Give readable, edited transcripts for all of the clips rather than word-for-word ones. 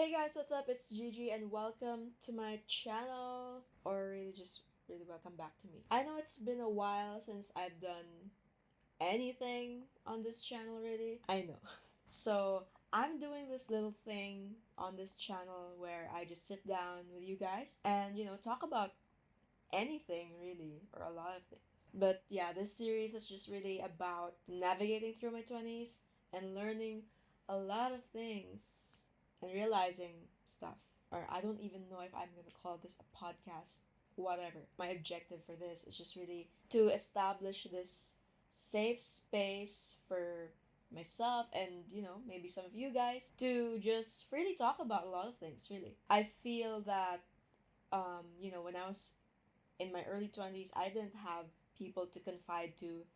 Hey guys, what's up? It's Gigi and welcome to my channel. Or really just really welcome back to me. I know it's been a while since I've done anything on this channel really. I know. So I'm doing this little thing on this channel where I just sit down with you guys and talk about anything really, or a lot of things. But yeah, this series is just really about navigating through my 20s and learning a lot of things and realizing stuff. Or I don't even know if I'm gonna call this a podcast, whatever. My objective for this is just really to establish this safe space for myself and maybe some of you guys to just freely talk about a lot of things really. I feel that when I was in my early 20s, I didn't have people to confide to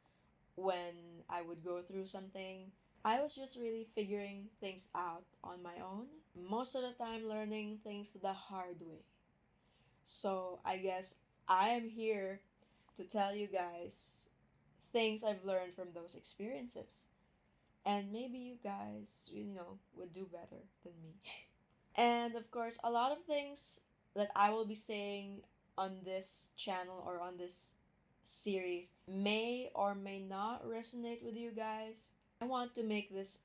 when I would go through something. I was just really figuring things out on my own. Most of the time, learning things the hard way. So I guess I am here to tell you guys things I've learned from those experiences. And maybe you guys, would do better than me. And of course, a lot of things that I will be saying on this channel or on this series may or may not resonate with you guys. I want to make this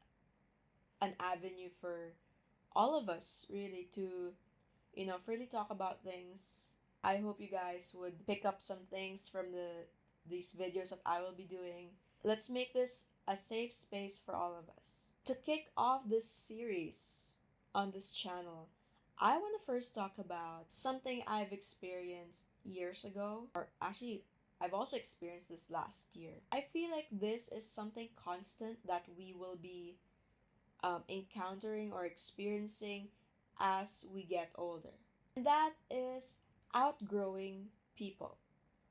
an avenue for all of us really to, freely talk about things. I hope you guys would pick up some things from these videos that I will be doing. Let's make this a safe space for all of us. To kick off this series on this channel, I want to first talk about something I've experienced years ago, or actually, I've also experienced this last year. I feel like this is something constant that we will be encountering or experiencing as we get older. And that is outgrowing people,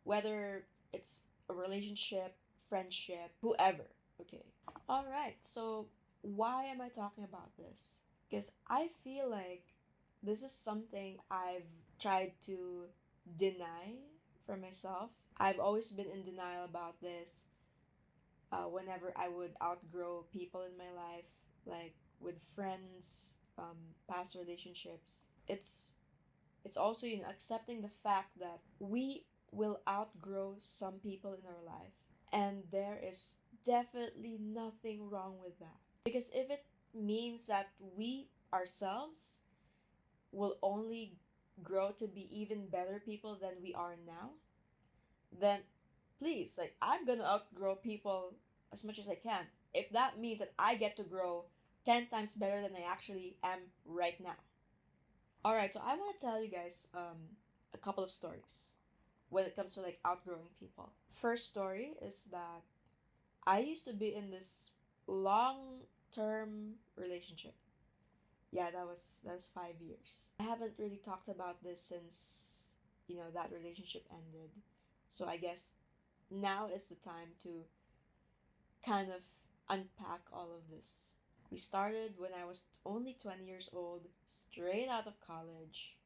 whether it's a relationship, friendship, whoever. Okay. Alright, so why am I talking about this? Because I feel like this is something I've tried to deny from myself. I've always been in denial about this whenever I would outgrow people in my life, like with friends, past relationships. It's also accepting the fact that we will outgrow some people in our life, and there is definitely nothing wrong with that. Because if it means that we ourselves will only grow to be even better people than we are now, then please, like, I'm gonna outgrow people as much as I can. If that means that I get to grow 10 times better than I actually am right now. Alright, so I want to tell you guys a couple of stories when it comes to like outgrowing people. First story is that I used to be in this long term relationship. Yeah, that was 5 years. I haven't really talked about this since that relationship ended. So I guess now is the time to kind of unpack all of this. We started when I was only 20 years old, straight out of college,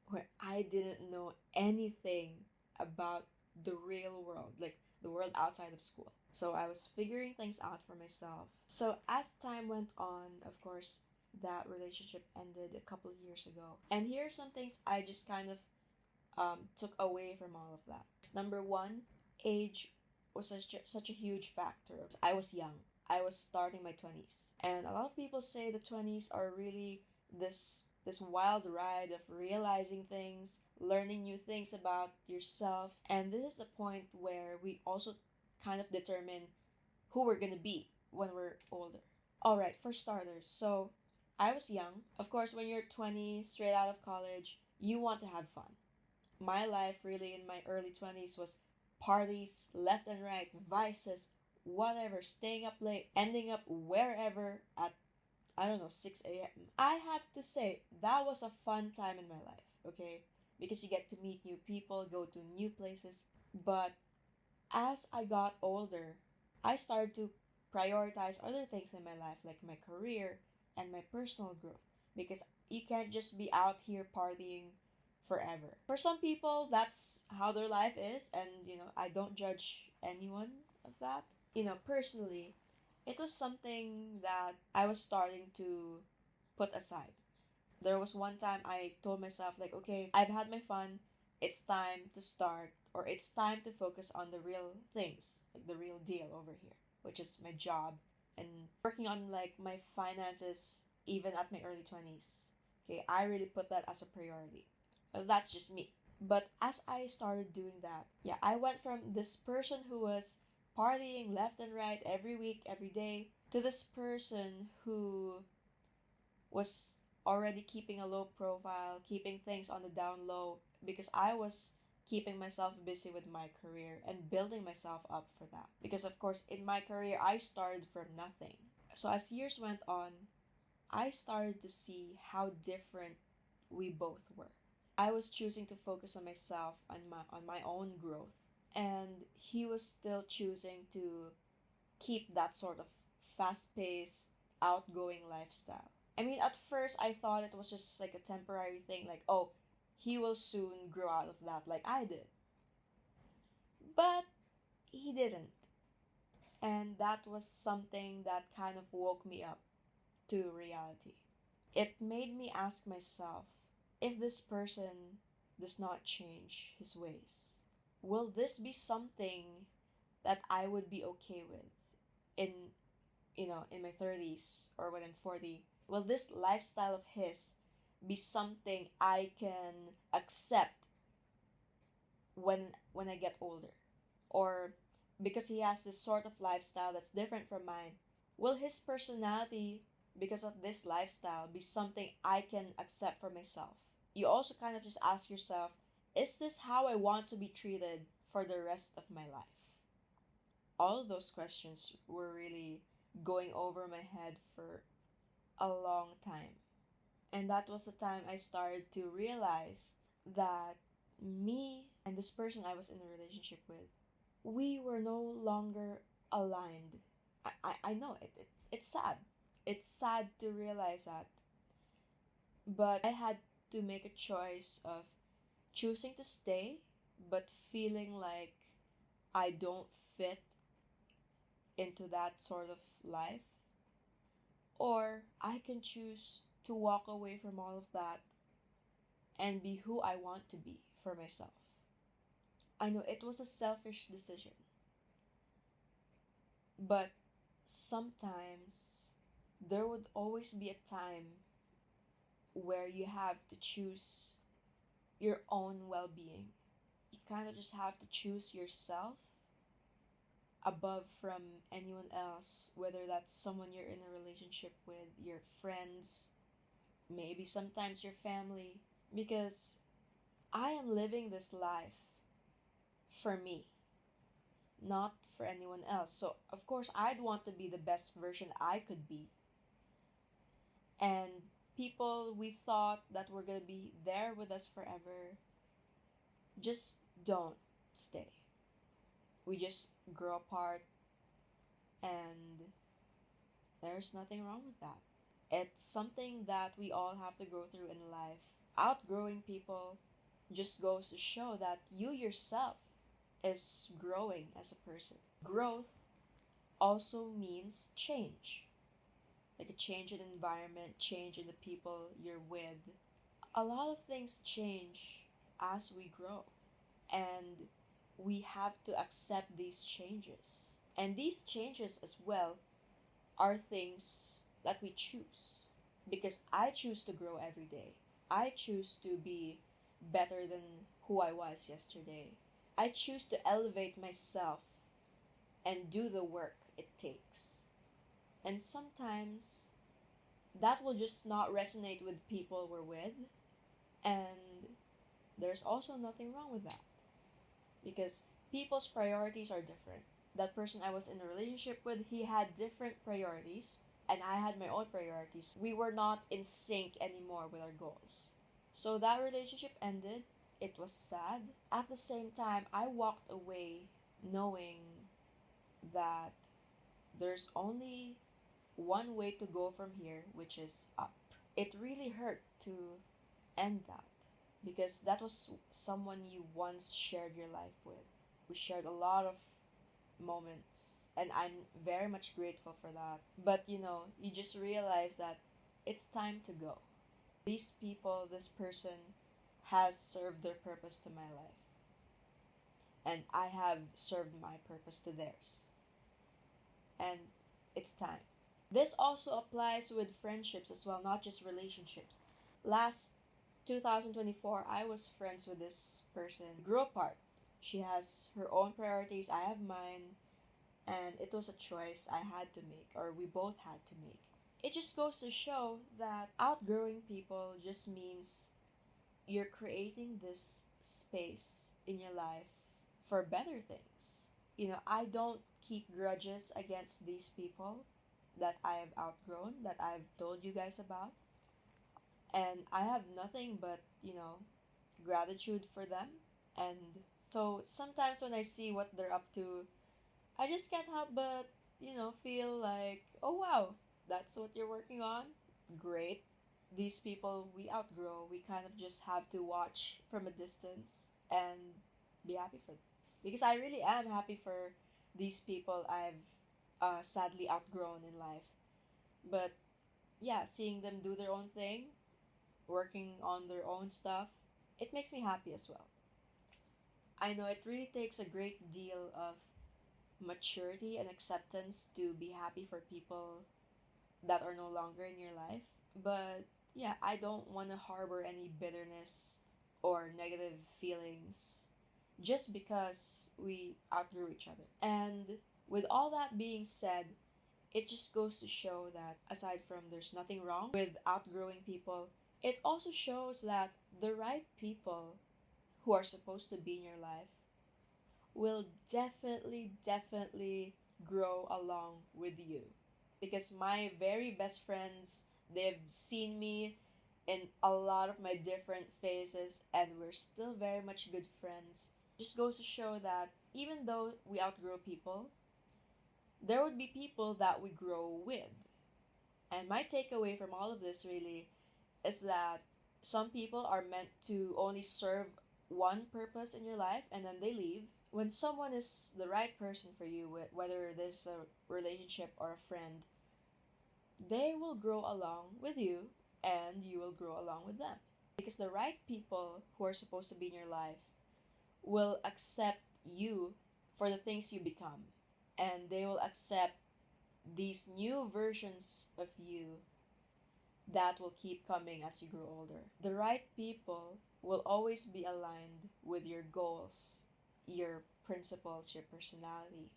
where I didn't know anything about the real world, like the world outside of school. So I was figuring things out for myself. So as time went on, of course, that relationship ended a couple of years ago. And here are some things I just kind of took away from all of that. Number one, age was such a huge factor. I was young. I was starting my 20s. And a lot of people say the 20s are really this wild ride of realizing things, learning new things about yourself. And this is the point where we also kind of determine who we're going to be when we're older. All right, for starters, so I was young. Of course, when you're 20, straight out of college, you want to have fun. My life really in my early 20s was parties left and right, vices, whatever, staying up late, ending up wherever at, I don't know, 6 a.m. I have to say, that was a fun time in my life, okay? Because you get to meet new people, go to new places. But as I got older, I started to prioritize other things in my life, like my career and my personal growth. Because you can't just be out here partying forever. For some people, that's how their life is, and I don't judge anyone of that. Personally, it was something that I was starting to put aside. There was one time I told myself, like, okay, I've had my fun. It's time to start, or it's time to focus on the real things, like the real deal over here, which is my job and working on like my finances, even at my early 20s. Okay, I really put that as a priority. That's just me. But as I started doing that, yeah, I went from this person who was partying left and right every week, every day, to this person who was already keeping a low profile, keeping things on the down low, because I was keeping myself busy with my career and building myself up for that. Because, of course, in my career, I started from nothing. So, as years went on, I started to see how different we both were. I was choosing to focus on myself and on my own growth, and he was still choosing to keep that sort of fast-paced, outgoing lifestyle. I mean, at first I thought it was just like a temporary thing, like, oh, he will soon grow out of that like I did. But he didn't. And that was something that kind of woke me up to reality. It made me ask myself, if this person does not change his ways, will this be something that I would be okay with in in my 30s or when I'm 40? Will this lifestyle of his be something I can accept when I get older? Or because he has this sort of lifestyle that's different from mine, will his personality because of this lifestyle be something I can accept for myself? You also kind of just ask yourself, is this how I want to be treated for the rest of my life? All of those questions were really going over my head for a long time. And that was the time I started to realize that me and this person I was in a relationship with, we were no longer aligned. I know it's sad. It's sad to realize that. But I had to make a choice of choosing to stay, but feeling like I don't fit into that sort of life. Or I can choose to walk away from all of that and be who I want to be for myself. I know it was a selfish decision, but sometimes there would always be a time where you have to choose your own well being. You kind of just have to choose yourself above from anyone else, whether that's someone you're in a relationship with, your friends, maybe sometimes your family, because I am living this life for me, not for anyone else. So, of course, I'd want to be the best version I could be. And people we thought that were going to be there with us forever just don't stay. We just grow apart, and there's nothing wrong with that. It's something that we all have to go through in life. Outgrowing people just goes to show that you yourself is growing as a person. Growth also means change, like a change in environment, change in the people you're with. A lot of things change as we grow, and we have to accept these changes. And these changes as well are things that we choose, because I choose to grow every day. I choose to be better than who I was yesterday. I choose to elevate myself and do the work it takes. And sometimes that will just not resonate with people we're with, and there's also nothing wrong with that, because people's priorities are different. That person I was in a relationship with, he had different priorities, and I had my own priorities. We were not in sync anymore with our goals. So that relationship ended. It was sad. At the same time, I walked away knowing that there's only one way to go from here, which is up. It really hurt to end that, because that was someone you once shared your life with. We shared a lot of moments, and I'm very much grateful for that. But you just realize that it's time to go. these people, this person has served their purpose to my life, and I have served my purpose to theirs. And it's time. This also applies with friendships as well, not just relationships. Last 2024, I was friends with this person. We grew apart. She has her own priorities, I have mine, and it was a choice I had to make, or we both had to make. It just goes to show that outgrowing people just means you're creating this space in your life for better things. I don't keep grudges against these people that I have outgrown, that I've told you guys about. And I have nothing but, gratitude for them. And so sometimes when I see what they're up to, I just can't help but, feel like, oh wow, that's what you're working on. Great. These people we outgrow, we kind of just have to watch from a distance and be happy for them. Because I really am happy for these people I've sadly outgrown in life. But yeah, seeing them do their own thing, working on their own stuff, it makes me happy as well. I know it really takes a great deal of maturity and acceptance to be happy for people that are no longer in your life. But yeah, I don't want to harbor any bitterness or negative feelings just because we outgrew each other. And with all that being said, it just goes to show that aside from there's nothing wrong with outgrowing people, it also shows that the right people who are supposed to be in your life will definitely grow along with you. Because my very best friends, they've seen me in a lot of my different phases, and we're still very much good friends. Just goes to show that even though we outgrow people, there would be people that we grow with. And my takeaway from all of this really is that some people are meant to only serve one purpose in your life and then they leave. When someone is the right person for you, whether this is a relationship or a friend, they will grow along with you and you will grow along with them. Because the right people who are supposed to be in your life will accept you for the things you become. And they will accept these new versions of you that will keep coming as you grow older. The right people will always be aligned with your goals, your principles, your personality.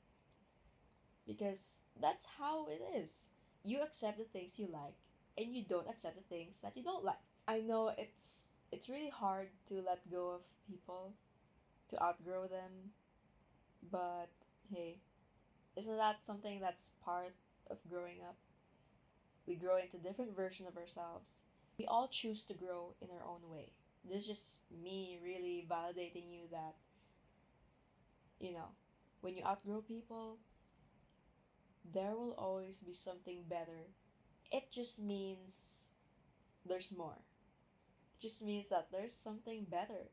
Because that's how it is. You accept the things you like and you don't accept the things that you don't like. I know it's really hard to let go of people, to outgrow them, but hey, isn't that something that's part of growing up? We grow into different version of ourselves. We all choose to grow in our own way. This is just me really validating you that, when you outgrow people, there will always be something better. It just means there's more. It just means that there's something better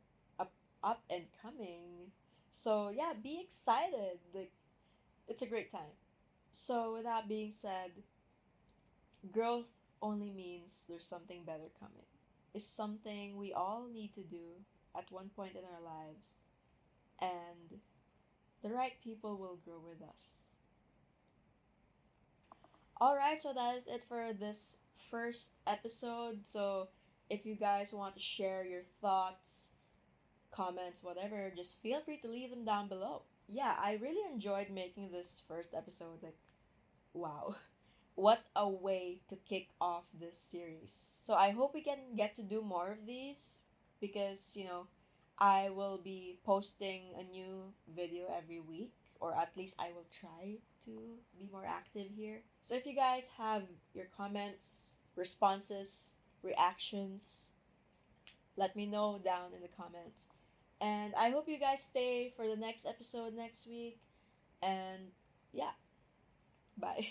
up and coming. So yeah, be excited. Like, it's a great time. So with that being said, growth only means there's something better coming. It's something we all need to do at one point in our lives. And the right people will grow with us. Alright, so that is it for this first episode. So if you guys want to share your thoughts, comments, whatever, just feel free to leave them down below. Yeah, I really enjoyed making this first episode. Like, wow. What a way to kick off this series. So I hope we can get to do more of these because, I will be posting a new video every week, or at least I will try to be more active here. So if you guys have your comments, responses, reactions, let me know down in the comments. And I hope you guys stay for the next episode next week. And yeah, bye.